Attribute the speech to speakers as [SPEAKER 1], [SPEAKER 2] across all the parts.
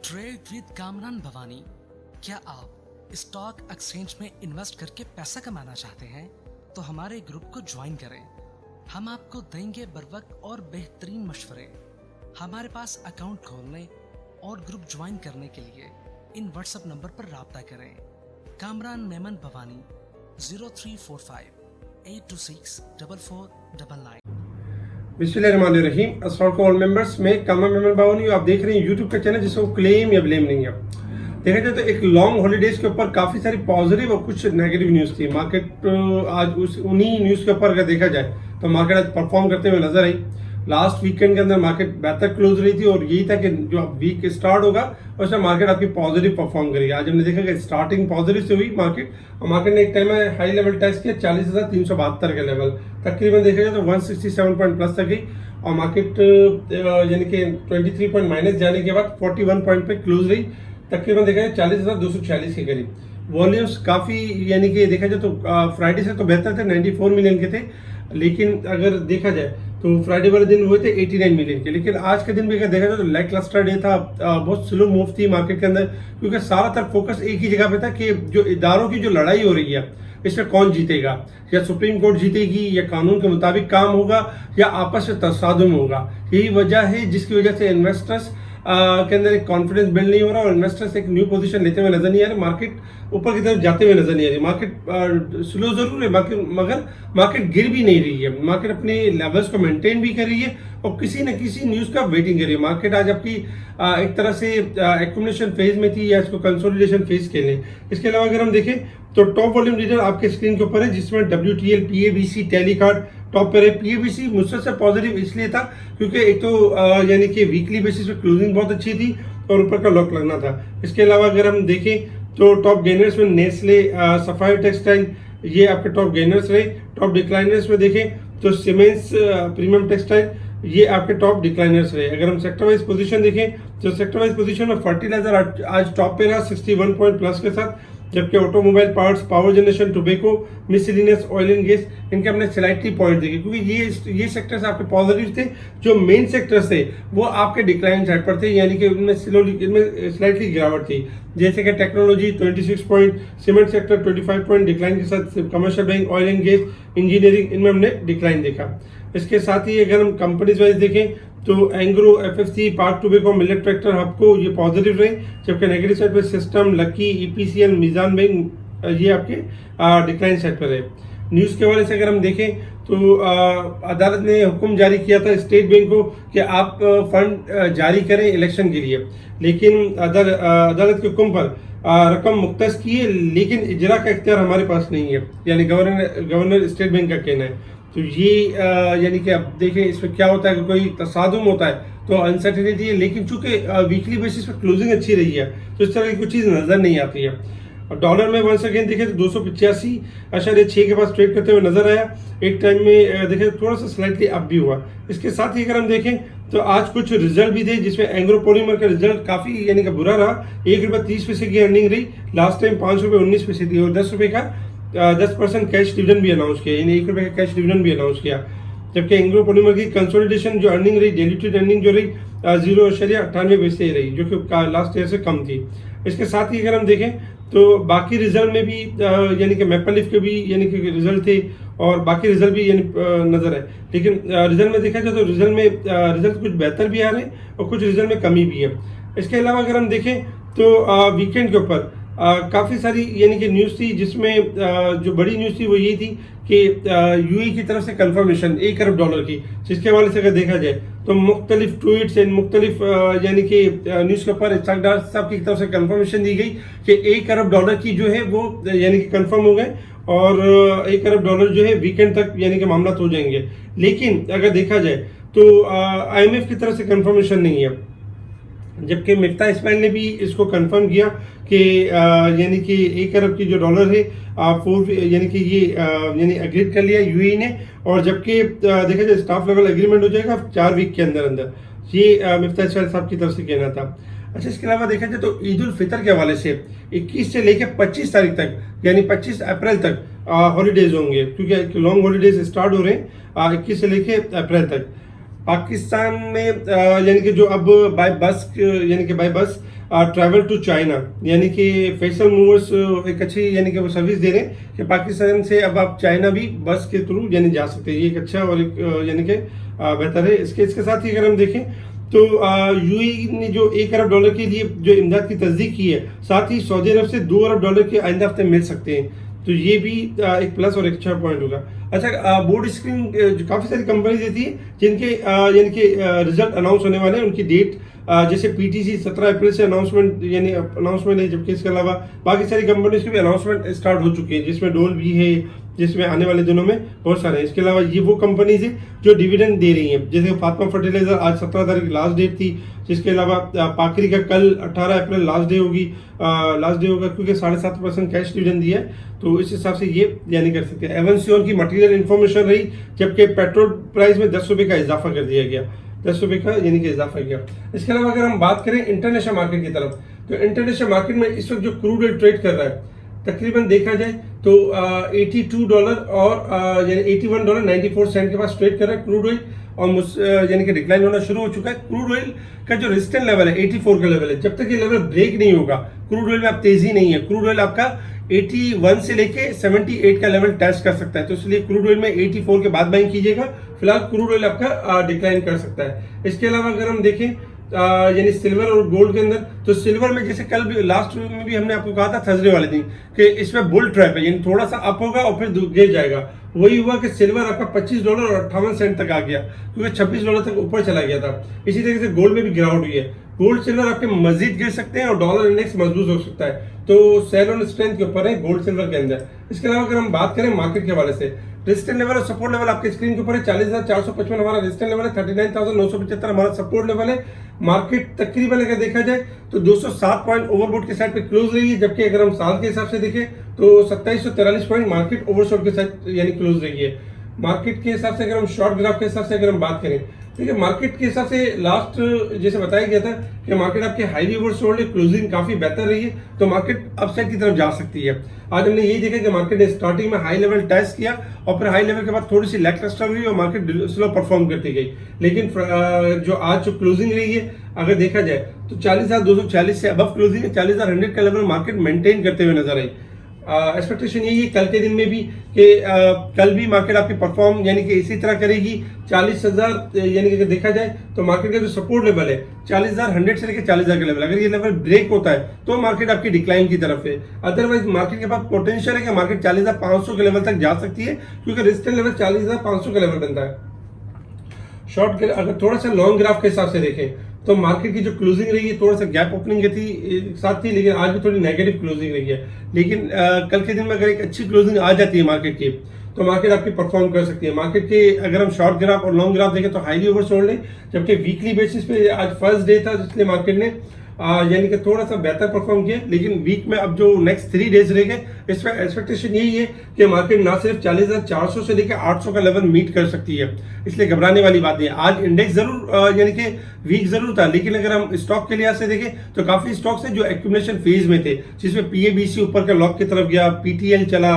[SPEAKER 1] Trade with Kamran Bhavani. क्या आप stock exchange में इन्वेस्ट करके पैसा कमाना चाहते हैं तो हमारे ग्रुप को ज्वाइन करें। हम आपको देंगे बर वक्त और बेहतरीन मशवरे। हमारे पास अकाउंट खोलने और ग्रुप ज्वाइन करने के लिए इन व्हाट्सएप नंबर पर राब्ता करें। कामरान मेमन भवानी 0345 826 4499।
[SPEAKER 2] बिस्मिल्लाहिर्रहमानिर्रहीम। अस्सलाम वालेकुम ऑल मेंबर्स। मैं कामरान मेमन भवानी, आप देख रहे हैं यूट्यूब का चैनल जिसको क्लेम या ब्लेम नहीं है। देखा जाए तो एक लॉन्ग हॉलीडेज के ऊपर काफ़ी सारी पॉजिटिव और कुछ नेगेटिव न्यूज़ थी। मार्केट आज उन्हीं न्यूज़ के ऊपर अगर देखा जाए तो मार्केट आज परफॉर्म करते हुए नजर आई। लास्ट वीकेंड के अंदर मार्केट बेहतर क्लोज रही थी और यही था कि जो वीक स्टार्ट होगा उसमें मार्केट आपकी पॉजिटिव परफॉर्म करेगी। आज हमने देखा कि स्टार्टिंग पॉजिटिव से हुई मार्केट, और मार्केट ने एक टाइम में हाई लेवल टेस्ट किया 40,372 के लेवल तकरीबन देखा जाए तो 167 पॉइंट प्लस तक गई, और मार्केट यानी कि 23 पॉइंट माइनस जाने के बाद 41 पॉइंट पे क्लोज रही, तकरीबन देखा जाए 40,246 के करीब। वॉल्यूम्स काफ़ी यानी कि देखा जाए तो फ्राइडे से तो बेहतर थे, 94 मिलियन के थे, लेकिन अगर देखा जाए तो फ्राइडे वाले दिन हुए थे 89 मिलियन के। लेकिन आज के दिन भी अगर देखा जाए तो लैक क्लस्टर डे था, बहुत स्लो मूव थी मार्केट के अंदर, क्योंकि सारा तरफ फोकस एक ही जगह पे था कि जो इदारों की जो लड़ाई हो रही है इसमें कौन जीतेगा, या सुप्रीम कोर्ट जीतेगी, या कानून के मुताबिक काम होगा, या आपस में तसादुम होगा। यही वजह है जिसकी वजह से इन्वेस्टर्स के अंदर एक कॉन्फिडेंस बिल्ड नहीं हो रहा और इन्वेस्टर्स एक न्यू पोजीशन लेते हुए नजर नहीं आ रहे। मार्केट ऊपर की तरफ जाते हुए नजर नहीं आ रही। मार्केट स्लो जरूर है मगर मार्केट गिर भी नहीं रही है। मार्केट अपने लेवल्स को मेंटेन भी कर रही है और किसी न किसी न्यूज का वेटिंग कर रही है। मार्केट आज आपकी एक तरह से एक्यूमुलेशन फेज में थी या इसको कंसोलिडेशन फेज के लिए। इसके अलावा अगर हम देखें तो टॉप वॉल्यूम लीडर आपके स्क्रीन के ऊपर है, जिसमें WTL, PABC, टेलीकार्ड टॉप पर है। PABC मुझसे से पॉजिटिव इसलिए था क्योंकि एक तो यानी कि वीकली बेसिस पे क्लोजिंग बहुत अच्छी थी और ऊपर का लॉक लगना था। इसके अलावा अगर हम देखें तो टॉप गेनर्स में नेस्ले, सफायर टेक्सटाइल, ये आपके टॉप गेनर्स रहे। टॉप डिक्लाइनर्स में देखें तो सीमेंस, प्रीमियम टेक्सटाइल, ये आपके टॉप डिक्लाइनर्स रहे। अगर हम सेक्टर वाइज पोजीशन देखें तो सेक्टर वाइज पोजीशन में फर्टिलाइजर आज टॉप पे रहा 61 पॉइंट प्लस के साथ, जबकि automobile parts, power generation, tobacco, miscellaneous, oil and gas, इनके हमने स्लाइटली पॉइंट देखे क्योंकि ये सेक्टर्स आपके पॉजिटिव थे। जो मेन सेक्टर्स थे वो आपके डिक्लाइन साइड पर थे, यानी कि इनमें स्लाइटली गिरावट थी। जैसे कि technology 26 point, cement sector 25 point decline के साथ, commercial bank, oil and gas, engineering, इनमें हमने डिक्लाइन देखा। इसके साथ ही अगर हम कंपनीज वाइज देखें तो Engro, FFC, Pak tobacco, Millat tractor, Hubco, ये पॉजिटिव रहे, जबकि नेगेटिव साइड पे system, Lucky, EPCL, Meezan bank, ये आपके डिक्लाइन साइड पर है। न्यूज़ के हवाले से अगर हम देखें तो अदालत ने हुक्म जारी किया था स्टेट बैंक को कि आप फंड जारी करें इलेक्शन के लिए, लेकिन अदालत के हुक्म पर रकम मुख्तस की है, लेकिन इजरा का इख्तियार हमारे पास नहीं है, यानी गवर्नर स्टेट बैंक का कहना है। तो ये यानी कि अब देखें इसमें क्या होता है कि कोई तसादुम होता है तो अनसर्टेनिटी है, लेकिन चूंकि वीकली बेसिस पर क्लोजिंग अच्छी रही है तो इस तरह की कुछ चीज़ नज़र नहीं आती है। और डॉलर में वंस अगेन देखें तो 285.6 के पास ट्रेड करते हुए नजर आया। एक टाइम में देखें थोड़ा सा स्लाइटली अप भी हुआ। इसके साथ ही अगर हम देखें तो आज कुछ रिजल्ट भी थे, जिसमें एंग्रो पॉलीमर का रिजल्ट काफ़ी यानी कि बुरा रहा। ₹1.30 की अर्निंग रही, लास्ट टाइम ₹5.19 थी, और ₹10 का 10% कैश डिविडेंड भी अनाउंस किया, यानी ₹1 का कैश डिविडेंड भी अनाउंस किया। जबकि एंग्रो पॉलीमर की कंसोलिडेशन जो अर्निंग रही, डिल्यूटेड अर्निंग जो रही 0.98 रही, जो कि लास्ट ईयर से कम थी। इसके साथ ही अगर हम देखें तो बाकी रिजल्ट में भी यानी कि मैपलिफ के भी यानी कि रिजल्ट थे और बाकी रिजल्ट भी यानी नजर है, लेकिन रिजल्ट में देखा जाए तो रिजल्ट कुछ बेहतर भी आ रहे हैं और कुछ रिजल्ट में कमी भी है। इसके अलावा अगर हम देखें तो वीकेंड के ऊपर काफ़ी सारी यानी कि न्यूज़ थी, जिसमें जो बड़ी न्यूज़ थी वो ये थी कि UAE की तरफ से कंफर्मेशन $1 अरब की, जिसके हवाले से अगर देखा जाए तो मुख्तलिफ ट्वीट्स एंड मुख्तलिफ यानी कि न्यूज़ के ऊपर इस्हाक डार साहब की तरफ से कंफर्मेशन दी गई कि $1 अरब की जो है वो यानी कि कंफर्म हो गए, और $1 अरब जो है वीकेंड तक यानी कि मामला हो जाएंगे। लेकिन अगर देखा जाए तो IMF की तरफ से कंफर्मेशन नहीं है, जबकि मिफ्ता इस्माइल ने भी इसको कंफर्म किया कि यानी कि $1 अरब की जो डॉलर है यानी कि ये यानी एग्रीड कर लिया UAE ने, और जबकि देखा जाए स्टाफ लेवल एग्रीमेंट हो जाएगा 4 वीक के अंदर अंदर, ये मिफ्ता इस्माइल साहब की तरफ से कहना था। अच्छा, इसके अलावा देखा जाए तो ईद उल फितर के हवाले से 21 से लेकर 25 तारीख तक यानी 25 अप्रैल तक हॉलीडेज होंगे, क्योंकि लॉन्ग हॉलीडेज स्टार्ट हो रहे हैं 21 से लेकर अप्रैल तक। पाकिस्तान में यानी कि जो अब बाय बस यानी कि बाय बस ट्रैवल टू चाइना, यानी कि फैसल मूवर्स एक अच्छी यानी कि वो सर्विस दे रहे हैं कि पाकिस्तान से अब आप चाइना भी बस के थ्रू यानी जा सकते हैं। ये एक अच्छा और एक यानी कि बेहतर है। इसके साथ ही अगर हम देखें तो यूएई ने जो $1 अरब के लिए जो इमदाद की तस्दीक की है, साथ ही सऊदी अरब से $2 अरब के आइंदा हफ्ते मिल सकते हैं। तो ये भी एक प्लस और एक अच्छा पॉइंट होगा। अच्छा, बोर्ड स्क्रीन जो काफ़ी सारी कंपनी देती है जिनके यानी कि रिजल्ट अनाउंस होने वाले हैं, उनकी डेट जैसे पीटीसी 17 अप्रैल से अनाउंसमेंट है, जबकि इसके अलावा बाकी सारी कंपनीज की भी अनाउंसमेंट स्टार्ट हो चुकी है, जिसमें डोल भी है, जिसमें आने वाले दिनों में बहुत सारे हैं। इसके अलावा ये वो कंपनीज है जो डिविडेंड दे रही हैं, जैसे फातिमा फर्टिलाइजर आज 17 तारीख लास्ट डेट थी। जिसके अलावा पाकरी का कल 18 अप्रैल लास्ट डे होगा, क्योंकि 7.5% कैश डिविडेंड दिया है, तो इस हिसाब से ये यानी कर सकते हैं। एवंसियोन की मटेरियल इन्फॉर्मेशन रही, जबकि पेट्रोल प्राइस में 10 रुपये का इजाफा कर दिया गया, 10 रुपये का यानी कि इजाफा किया। इसके अलावा अगर हम बात करें इंटरनेशनल मार्केट की तरफ, तो इंटरनेशनल मार्केट में इस वक्त जो क्रूड ऑयल ट्रेड कर रहा है, तकरीबन देखा जाए तो $82 और यानी $81.94 के पास ट्रेड कर रहा है क्रूड ऑयल, और यानी कि डिक्लाइन होना शुरू हो चुका है। क्रूड ऑयल का जो रेजिस्टेंस लेवल है 84 का लेवल है। जब तक ये लेवल ब्रेक नहीं होगा, क्रूड ऑयल में अब तेजी नहीं है। क्रूड ऑयल आपका 81 से लेके 78 का लेवल टेस्ट कर सकता है, तो इसलिए क्रूड ऑयल में 84 के बाद बाइंग कीजिएगा। फिलहाल क्रूड ऑयल आपका डिक्लाइन कर सकता है। इसके अलावा अगर हम देखें यानी सिल्वर और गोल्ड के अंदर, तो सिल्वर में जैसे कल भी लास्ट वीक में भी हमने आपको कहा था थर्सडे वाले दिन कि इसमें बुल ट्रैप है, यानी थोड़ा सा अप होगा और फिर गिर जाएगा। वही हुआ कि सिल्वर आपका $25.58 तक आ गया, क्योंकि $26 तक ऊपर चला गया था। इसी तरीके से गोल्ड में भी गिरावट हुई है। गोल्ड सिल्वर आपके मजीद गिर सकते हैं और डॉलर इंडेक्स मजबूत हो सकता है, तो सेल ऑन स्ट्रेंथ के ऊपर है गोल्ड सिल्वर के अंदर। इसके अलावा अगर हम बात करें मार्केट के हवाले से, रेजिस्टेंस लेवल और सपोर्ट लेवल आपके स्क्रीन के ऊपर है। 40,455 हमारा रेजिस्टेंस लेवल है, 39,975 हमारा सपोर्ट लेवल है। मार्केट तकरीबन अगर देखा जाए तो 207 पॉइंट ओवरबॉट के साइड पे क्लोज रही है, जबकि अगर हम साल के हिसाब से देखें तो 2743 पॉइंट मार्केट ओवरशॉट के साथ यानी क्लोज रही है। मार्केट के हिसाब से अगर हम शॉर्ट ग्राफ के हिसाब से अगर हम बात करें, ठीक है, मार्केट के हिसाब से लास्ट जैसे बताया गया था कि मार्केट आपके हाईली ओवरसोल्ड है, क्लोजिंग काफी बेहतर रही है, तो मार्केट अपसाइड की तरफ जा सकती है। आज हमने यही देखा कि मार्केट ने स्टार्टिंग में हाई लेवल टेस्ट किया और फिर हाई लेवल के बाद थोड़ी सी लैकलस्टर हुई और मार्केट स्लो परफॉर्म करती गई। लेकिन जो आज जो क्लोजिंग रही है अगर देखा जाए तो 40,240 से अबव क्लोजिंग है, 40,100 का लेवल मार्केट मेंटेन करते हुए नजर आई। एक्सपेक्टेशन यही है कल के दिन में भी कि कल भी मार्केट आपकी परफॉर्म यानी कि इसी तरह करेगी। 40,000 यानी कि अगर देखा जाए तो मार्केट का जो सपोर्ट लेवल है 40,100 से लेकर 40,000 का लेवल, अगर ये लेवल ब्रेक होता है तो मार्केट आपकी डिक्लाइन की तरफ है। अदरवाइज मार्केट के पास पोटेंशियल है कि मार्केट 40,500 के लेवल तक जा सकती है, क्योंकि रेजिस्टेंस लेवल 40,500 का लेवल बनता है। शॉर्ट अगर थोड़ा सा लॉन्ग ग्राफ के हिसाब से देखें तो मार्केट की जो क्लोजिंग रही है थोड़ा सा गैप ओपनिंग की थी साथ थी, लेकिन आज भी थोड़ी नेगेटिव क्लोजिंग रही है। लेकिन कल के दिन में अगर एक अच्छी क्लोजिंग आ जाती है मार्केट की तो मार्केट आपकी परफॉर्म कर सकती है। मार्केट के अगर हम शॉर्ट ग्राफ और लॉन्ग ग्राफ देखें तो हाईली ओवरसोल्ड है, जबकि वीकली बेसिस पे आज फर्स्ट डे था, इसलिए मार्केट ने यानी कि थोड़ा सा बेहतर परफॉर्म किया। लेकिन वीक में अब जो नेक्स्ट 3 डेज रह गए, इसमें एक्सपेक्टेशन यही है कि मार्केट ना सिर्फ 40,400 से लेकर 800 का लेवल मीट कर सकती है, इसलिए घबराने वाली बात नहीं है। आज इंडेक्स जरूर यानी कि वीक जरूर था, लेकिन अगर हम स्टॉक के लिहाज से देखें तो काफी स्टॉक्स हैं जो एक्यूमुलेशन फेज में थे, जिसमें पीएबीसी ऊपर का लॉक की तरफ गया, पीटीएल चला,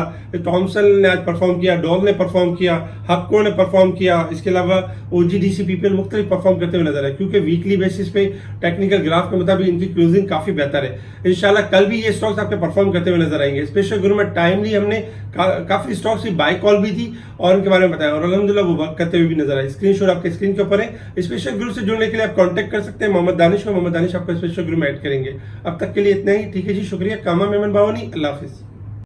[SPEAKER 2] थॉमसन ने आज परफॉर्म किया, डॉल ने परफॉर्म किया, हपको ने परफॉर्म किया। इसके अलावा ओजीडीसी पीपीएल मुख्तलिफ परफॉर्म करते हुए नजर आए, क्योंकि वीकली बेसिस पे टेक्निकल ग्राफ के मुताबिक इनकी क्लोजिंग काफी बेहतर है। इंशाल्लाह कल भी ये स्टॉक्स आपके परफॉर्म करते हुए नजर आएंगे। स्पेशल ग्रुप में टाइमली हमने काफी स्टॉक्स की बाय कॉल भी थी और उनके बारे में बताया, और अल्हम्दुलिल्लाह वो वर्क करते हुए भी नजर आए। स्क्रीनशॉट आपके स्क्रीन के ऊपर है। स्पेशल ग्रुप से जुड़ने के लिए आप कांटेक्ट कर सकते हैं मोहम्मद दानिश को, मोहम्मद दानिश आपको स्पेशल ग्रुप में ऐड करेंगे। अब तक के लिए इतना ही, ठीक है जी, शुक्रिया। कामा मेमन बावनी, अल्लाह हाफिज।